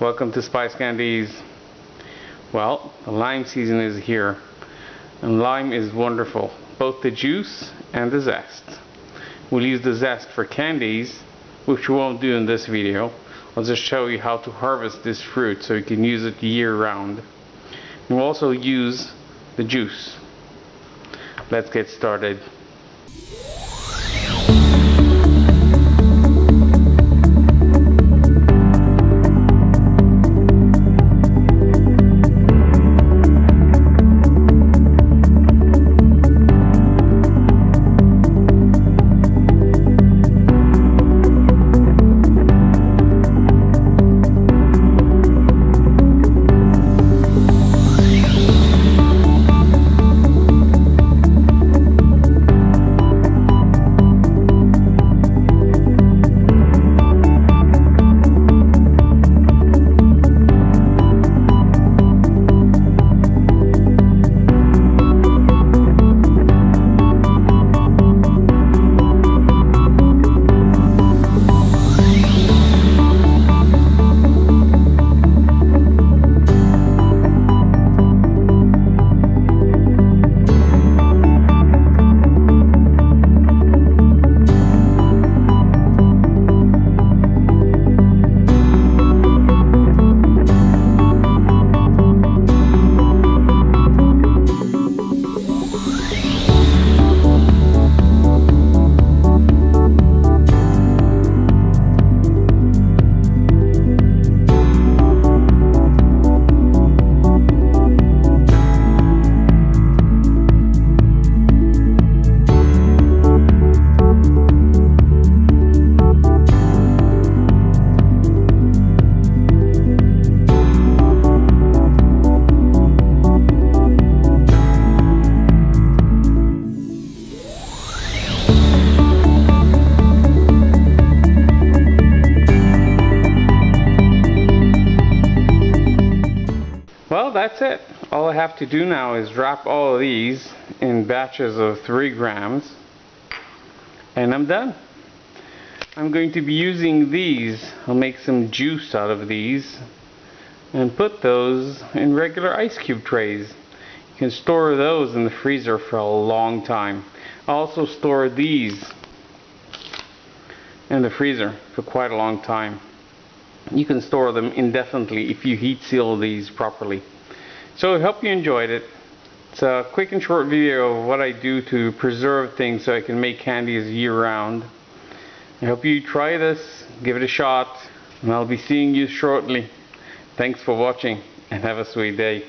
Welcome to SpiceCandies. Well, the lime season is here, and lime is wonderful, both the juice and the zest. We'll use the zest for candies, which we won't do in this video. I'll just show you how to harvest this fruit so you can use it year round. We'll also use the juice. Let's get started. Well, that's it. All I have to do now is wrap all of these in batches of 3 grams, and I'm done. I'm going to be using these. I'll make some juice out of these and put those in regular ice cube trays. You can store those in the freezer for a long time. I also store these in the freezer for quite a long time. You can store them indefinitely if you heat seal these properly. So I hope you enjoyed it. It's a quick and short video of what I do to preserve things so I can make candies year round. I hope you try this, give it a shot, and I'll be seeing you shortly. Thanks for watching, and have a sweet day.